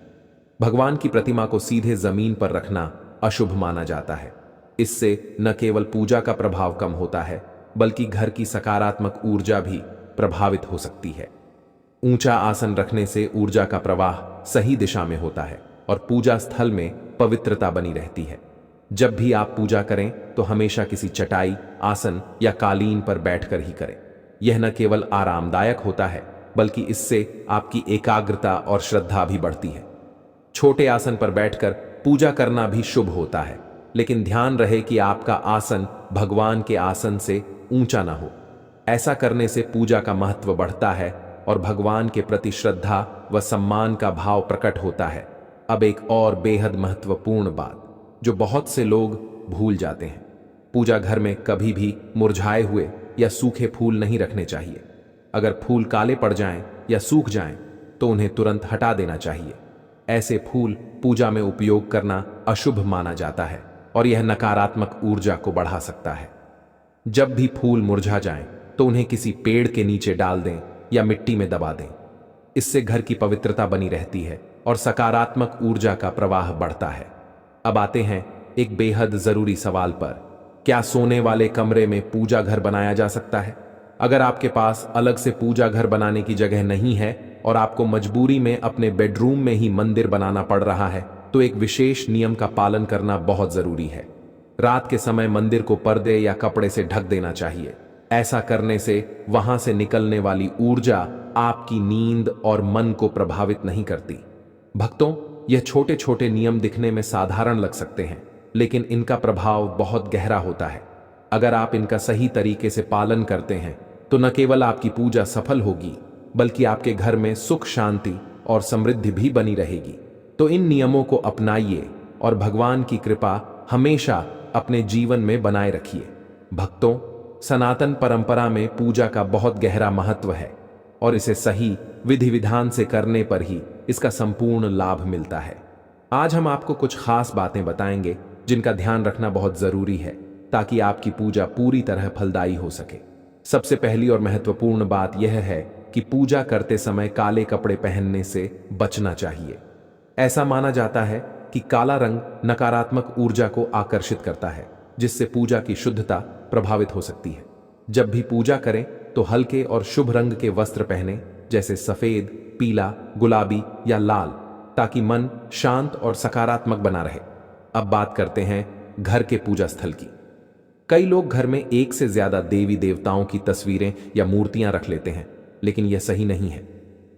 भगवान की प्रतिमा को सीधे जमीन पर रखना अशुभ माना जाता है। इससे न केवल पूजा का प्रभाव कम होता है, बल्कि घर की सकारात्मक ऊर्जा भी प्रभावित हो सकती है। ऊंचा आसन रखने से ऊर्जा का प्रवाह सही दिशा में होता है और पूजा स्थल में पवित्रता बनी रहती है। जब भी आप पूजा करें तो हमेशा किसी चटाई, आसन या कालीन पर बैठकर ही करें। यह न केवल आरामदायक होता है, बल्कि इससे आपकी एकाग्रता और श्रद्धा भी बढ़ती है। छोटे आसन पर बैठकर पूजा करना भी शुभ होता है, लेकिन ध्यान रहे कि आपका आसन भगवान के आसन से ऊंचा ना हो। ऐसा करने से पूजा का महत्व बढ़ता है और भगवान के प्रति श्रद्धा व सम्मान का भाव प्रकट होता है। अब एक और बेहद महत्वपूर्ण बात जो बहुत से लोग भूल जाते हैं, पूजा घर में कभी भी मुरझाए हुए या सूखे फूल नहीं रखने चाहिए। अगर फूल काले पड़ जाएं या सूख जाएं तो उन्हें तुरंत हटा देना चाहिए। ऐसे फूल पूजा में उपयोग करना अशुभ माना जाता है और यह नकारात्मक ऊर्जा को बढ़ा सकता है। जब भी फूल मुरझा जाएं तो उन्हें किसी पेड़ के नीचे डाल दें या मिट्टी में दबा दें। इससे घर की पवित्रता बनी रहती है और सकारात्मक ऊर्जा का प्रवाह बढ़ता है। अब आते हैं एक बेहद जरूरी सवाल पर, क्या सोने वाले कमरे में पूजा घर बनाया जा सकता है? अगर आपके पास अलग से पूजा घर बनाने की जगह नहीं है और आपको मजबूरी में अपने बेडरूम में ही मंदिर बनाना पड़ रहा है, तो एक विशेष नियम का पालन करना बहुत जरूरी है। रात के समय मंदिर को पर्दे या कपड़े से ढक देना चाहिए। ऐसा करने से वहां से निकलने वाली ऊर्जा आपकी नींद और मन को प्रभावित नहीं करती। भक्तों, यह छोटे छोटे नियम दिखने में साधारण लग सकते हैं, लेकिन इनका प्रभाव बहुत गहरा होता है। अगर आप इनका सही तरीके से पालन करते हैं तो न केवल आपकी पूजा सफल होगी, बल्कि आपके घर में सुख, शांति और समृद्धि भी बनी रहेगी। तो इन नियमों को अपनाइए और भगवान की कृपा हमेशा अपने जीवन में बनाए रखिए। भक्तों, सनातन परंपरा में पूजा का बहुत गहरा महत्व है और इसे सही विधि विधान से करने पर ही इसका संपूर्ण लाभ मिलता है। आज हम आपको कुछ खास बातें बताएंगे जिनका ध्यान रखना बहुत जरूरी है ताकि आपकी पूजा पूरी तरह फलदायी हो सके। सबसे पहली और महत्वपूर्ण बात यह है कि पूजा करते समय काले कपड़े पहनने से बचना चाहिए। ऐसा माना जाता है कि काला रंग नकारात्मक ऊर्जा को आकर्षित करता है, जिससे पूजा की शुद्धता प्रभावित हो सकती है। जब भी पूजा करें तो हल्के और शुभ रंग के वस्त्र पहने, जैसे सफेद, पीला, गुलाबी या लाल, ताकि मन शांत और सकारात्मक बना रहे। अब बात करते हैं घर के पूजा स्थल की। कई लोग घर में एक से ज्यादा देवी देवताओं की तस्वीरें या मूर्तियां रख लेते हैं, लेकिन यह सही नहीं है।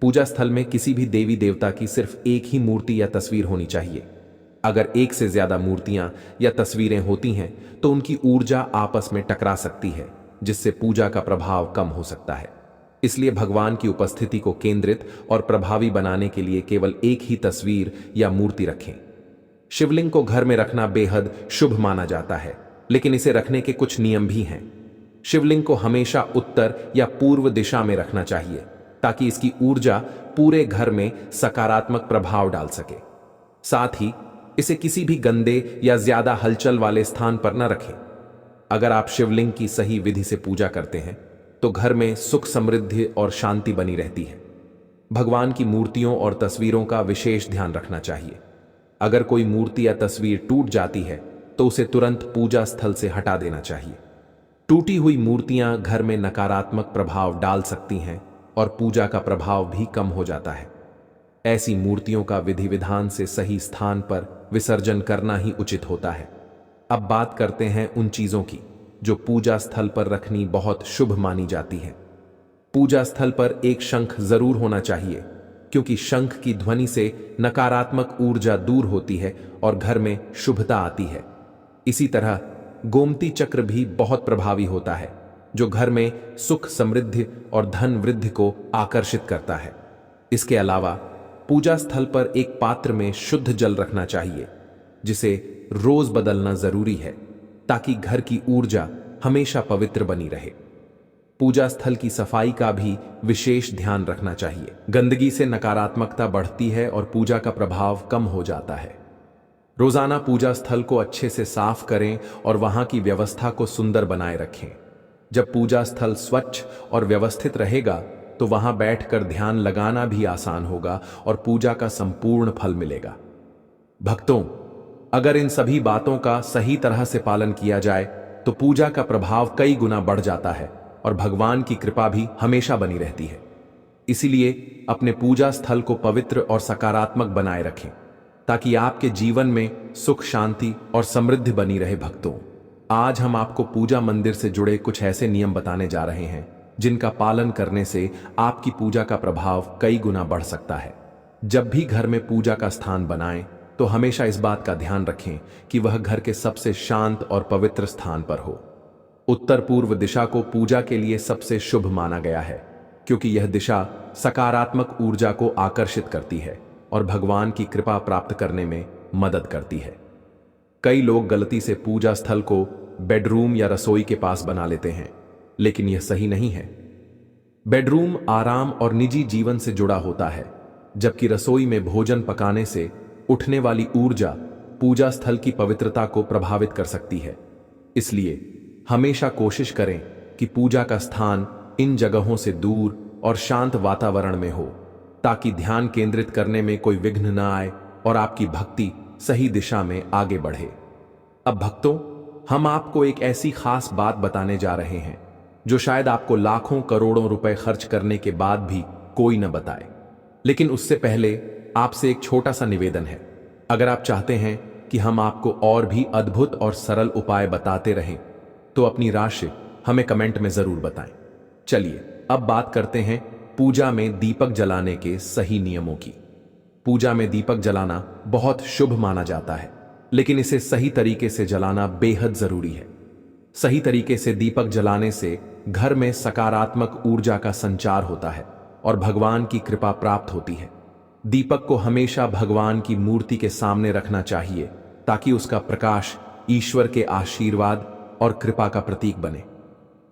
पूजा स्थल में किसी भी देवी देवता की सिर्फ एक ही मूर्ति या तस्वीर होनी चाहिए। अगर एक से ज्यादा मूर्तियां या तस्वीरें होती हैं तो उनकी ऊर्जा आपस में टकरा सकती है, जिससे पूजा का प्रभाव कम हो सकता है। इसलिए भगवान की उपस्थिति को केंद्रित और प्रभावी बनाने के लिए केवल एक ही तस्वीर या मूर्ति रखें। शिवलिंग को घर में रखना बेहद शुभ माना जाता है, लेकिन इसे रखने के कुछ नियम भी हैं। शिवलिंग को हमेशा उत्तर या पूर्व दिशा में रखना चाहिए ताकि इसकी ऊर्जा पूरे घर में सकारात्मक प्रभाव डाल सके। साथ ही इसे किसी भी गंदे या ज्यादा हलचल वाले स्थान पर न रखें। अगर आप शिवलिंग की सही विधि से पूजा करते हैं तो घर में सुख, समृद्धि और शांति बनी रहती है। भगवान की मूर्तियों और तस्वीरों का विशेष ध्यान रखना चाहिए। अगर कोई मूर्ति या तस्वीर टूट जाती है तो उसे तुरंत पूजा स्थल से हटा देना चाहिए। टूटी हुई मूर्तियां घर में नकारात्मक प्रभाव डाल सकती हैं और पूजा का प्रभाव भी कम हो जाता है। ऐसी मूर्तियों का विधि विधान से सही स्थान पर विसर्जन करना ही उचित होता है। अब बात करते हैं उन चीजों की जो पूजा स्थल पर रखनी बहुत शुभ मानी जाती है। पूजा स्थल पर एक शंख जरूर होना चाहिए, क्योंकि शंख की ध्वनि से नकारात्मक ऊर्जा दूर होती है और घर में शुभता आती है। इसी तरह गोमती चक्र भी बहुत प्रभावी होता है, जो घर में सुख, समृद्धि और धन वृद्धि को आकर्षित करता है। इसके अलावा पूजा स्थल पर एक पात्र में शुद्ध जल रखना चाहिए, जिसे रोज बदलना जरूरी है ताकि घर की ऊर्जा हमेशा पवित्र बनी रहे। पूजा स्थल की सफाई का भी विशेष ध्यान रखना चाहिए। गंदगी से नकारात्मकता बढ़ती है और पूजा का प्रभाव कम हो जाता है। रोजाना पूजा स्थल को अच्छे से साफ करें और वहां की व्यवस्था को सुंदर बनाए रखें। जब पूजा स्थल स्वच्छ और व्यवस्थित रहेगा तो वहां बैठकर ध्यान लगाना भी आसान होगा और पूजा का संपूर्ण फल मिलेगा। भक्तों, अगर इन सभी बातों का सही तरह से पालन किया जाए तो पूजा का प्रभाव कई गुना बढ़ जाता है और भगवान की कृपा भी हमेशा बनी रहती है। इसीलिए अपने पूजा स्थल को पवित्र और सकारात्मक बनाए रखें ताकि आपके जीवन में सुख, शांति और समृद्धि बनी रहे। भक्तों, आज हम आपको पूजा मंदिर से जुड़े कुछ ऐसे नियम बताने जा रहे हैं जिनका पालन करने से आपकी पूजा का प्रभाव कई गुना बढ़ सकता है। जब भी घर में पूजा का स्थान बनाएं तो हमेशा इस बात का ध्यान रखें कि वह घर के सबसे शांत और पवित्र स्थान पर हो। उत्तर पूर्व दिशा को पूजा के लिए सबसे शुभ माना गया है क्योंकि यह दिशा सकारात्मक ऊर्जा को आकर्षित करती है और भगवान की कृपा प्राप्त करने में मदद करती है। कई लोग गलती से पूजा स्थल को बेडरूम या रसोई के पास बना लेते हैं, लेकिन यह सही नहीं है। बेडरूम आराम और निजी जीवन से जुड़ा होता है, जबकि रसोई में भोजन पकाने से उठने वाली ऊर्जा पूजा स्थल की पवित्रता को प्रभावित कर सकती है। इसलिए हमेशा कोशिश करें कि पूजा का स्थान इन जगहों से दूर और शांत वातावरण में हो ताकि ध्यान केंद्रित करने में कोई विघ्न न आए और आपकी भक्ति सही दिशा में आगे बढ़े। अब भक्तों, हम आपको एक ऐसी खास बात बताने जा रहे हैं जो शायद आपको लाखों करोड़ों रुपए खर्च करने के बाद भी कोई न बताए। लेकिन उससे पहले आपसे एक छोटा सा निवेदन है। अगर आप चाहते हैं कि हम आपको और भी अद्भुत और सरल उपाय बताते रहें तो अपनी राशि हमें कमेंट में जरूर बताएं। चलिए अब बात करते हैं पूजा में दीपक जलाने के सही नियमों की। पूजा में दीपक जलाना बहुत शुभ माना जाता है, लेकिन इसे सही तरीके से जलाना बेहद जरूरी है। सही तरीके से दीपक जलाने से घर में सकारात्मक ऊर्जा का संचार होता है और भगवान की कृपा प्राप्त होती है। दीपक को हमेशा भगवान की मूर्ति के सामने रखना चाहिए ताकि उसका प्रकाश ईश्वर के आशीर्वाद और कृपा का प्रतीक बने।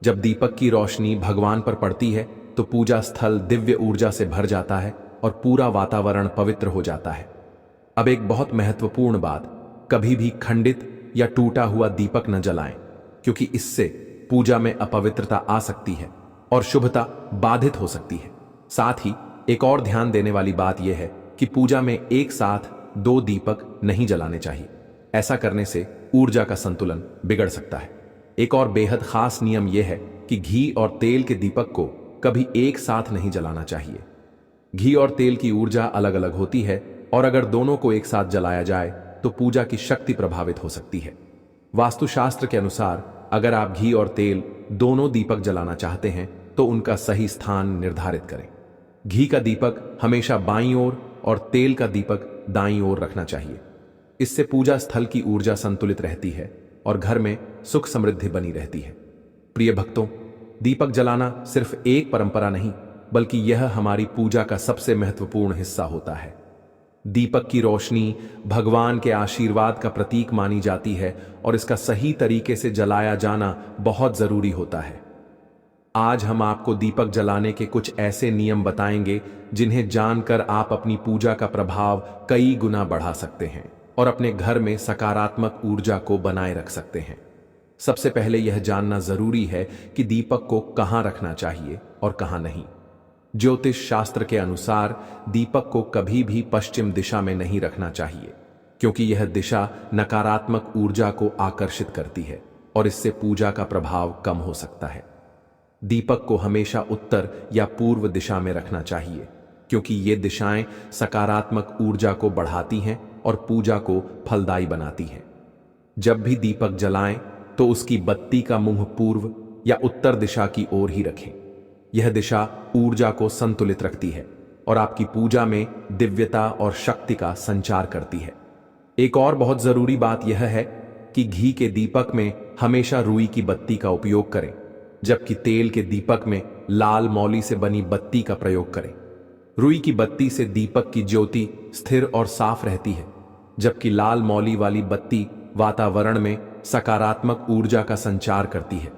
जब दीपक की रोशनी भगवान पर पड़ती है तो पूजा स्थल दिव्य ऊर्जा से भर जाता है और पूरा वातावरण पवित्र हो जाता है। अब एक बहुत महत्वपूर्ण बात, कभी भी खंडित या टूटा हुआ दीपक न जलाएं, क्योंकि इससे पूजा में अपवित्रता आ सकती है और शुभता बाधित हो सकती है। साथ ही एक और ध्यान देने वाली बात यह है कि पूजा में एक साथ 2 दीपक नहीं जलाने चाहिए। ऐसा करने से ऊर्जा का संतुलन बिगड़ सकता है। एक और बेहद खास नियम यह है कि घी और तेल के दीपक को कभी एक साथ नहीं जलाना चाहिए। घी और तेल की ऊर्जा अलग अलग होती है और अगर दोनों को एक साथ जलाया जाए तो पूजा की शक्ति प्रभावित हो सकती है। वास्तुशास्त्र के अनुसार अगर आप घी और तेल दोनों दीपक जलाना चाहते हैं तो उनका सही स्थान निर्धारित करें। घी का दीपक हमेशा बाईं ओर और तेल का दीपक दाईं ओर रखना चाहिए। इससे पूजा स्थल की ऊर्जा संतुलित रहती है और घर में सुख समृद्धि बनी रहती है। प्रिय भक्तों, दीपक जलाना सिर्फ एक परंपरा नहीं, बल्कि यह हमारी पूजा का सबसे महत्वपूर्ण हिस्सा होता है। दीपक की रोशनी भगवान के आशीर्वाद का प्रतीक मानी जाती है और इसका सही तरीके से जलाया जाना बहुत जरूरी होता है। आज हम आपको दीपक जलाने के कुछ ऐसे नियम बताएंगे जिन्हें जानकर आप अपनी पूजा का प्रभाव कई गुना बढ़ा सकते हैं और अपने घर में सकारात्मक ऊर्जा को बनाए रख सकते हैं। सबसे पहले यह जानना जरूरी है कि दीपक को कहां रखना चाहिए और कहां नहीं। ज्योतिष शास्त्र के अनुसार दीपक को कभी भी पश्चिम दिशा में नहीं रखना चाहिए, क्योंकि यह दिशा नकारात्मक ऊर्जा को आकर्षित करती है और इससे पूजा का प्रभाव कम हो सकता है। दीपक को हमेशा उत्तर या पूर्व दिशा में रखना चाहिए, क्योंकि ये दिशाएं सकारात्मक ऊर्जा को बढ़ाती हैं और पूजा को फलदायी बनाती हैं। जब भी दीपक जलाएं तो उसकी बत्ती का मुंह पूर्व या उत्तर दिशा की ओर ही रखें। यह दिशा ऊर्जा को संतुलित रखती है और आपकी पूजा में दिव्यता और शक्ति का संचार करती है। एक और बहुत जरूरी बात यह है कि घी के दीपक में हमेशा रुई की बत्ती का उपयोग करें, जबकि तेल के दीपक में लाल मौली से बनी बत्ती का प्रयोग करें। रुई की बत्ती से दीपक की ज्योति स्थिर और साफ रहती है, जबकि लाल मौली वाली बत्ती वातावरण में सकारात्मक ऊर्जा का संचार करती है।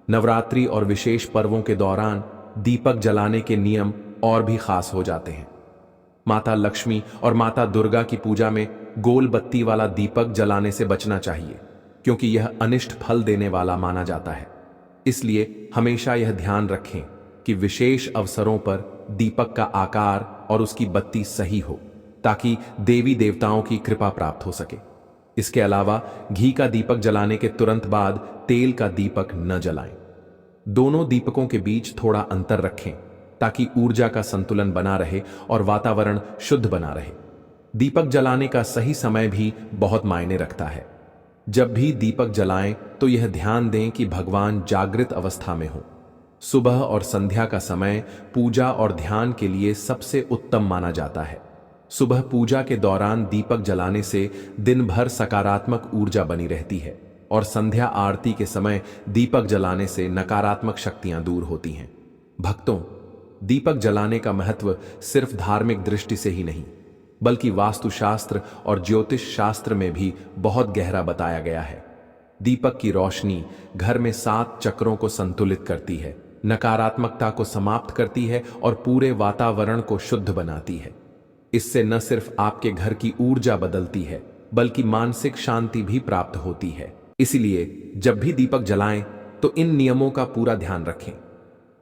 नवरात्रि और विशेष पर्वों के दौरान दीपक जलाने के नियम और भी खास हो जाते हैं। माता लक्ष्मी और माता दुर्गा की पूजा में गोल बत्ती वाला दीपक जलाने से बचना चाहिए, क्योंकि यह अनिष्ट फल देने वाला माना जाता है। इसलिए हमेशा यह ध्यान रखें कि विशेष अवसरों पर दीपक का आकार और उसकी बत्ती सही हो, ताकि देवी देवताओं की कृपा प्राप्त हो सके। इसके अलावा घी का दीपक जलाने के तुरंत बाद तेल का दीपक न जलाएं। दोनों दीपकों के बीच थोड़ा अंतर रखें, ताकि ऊर्जा का संतुलन बना रहे और वातावरण शुद्ध बना रहे। दीपक जलाने का सही समय भी बहुत मायने रखता है। जब भी दीपक जलाएं तो यह ध्यान दें कि भगवान जागृत अवस्था में हो। सुबह और संध्या का समय पूजा और ध्यान के लिए सबसे उत्तम माना जाता है। सुबह पूजा के दौरान दीपक जलाने से दिन भर सकारात्मक ऊर्जा बनी रहती है, और संध्या आरती के समय दीपक जलाने से नकारात्मक शक्तियां दूर होती हैं। भक्तों, दीपक जलाने का महत्व सिर्फ धार्मिक दृष्टि से ही नहीं, बल्कि वास्तुशास्त्र और ज्योतिष शास्त्र में भी बहुत गहरा बताया गया है। दीपक की रोशनी घर में 7 चक्रों को संतुलित करती है, नकारात्मकता को समाप्त करती है और पूरे वातावरण को शुद्ध बनाती है। इससे न सिर्फ आपके घर की ऊर्जा बदलती है, बल्कि मानसिक शांति भी प्राप्त होती है। इसलिए जब भी दीपक जलाएं तो इन नियमों का पूरा ध्यान रखें।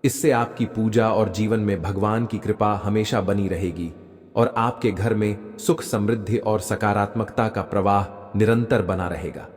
इससे आपकी पूजा और जीवन में भगवान की कृपा हमेशा बनी रहेगी, और आपके घर में सुख, समृद्धि और सकारात्मकता का प्रवाह निरंतर बना रहेगा।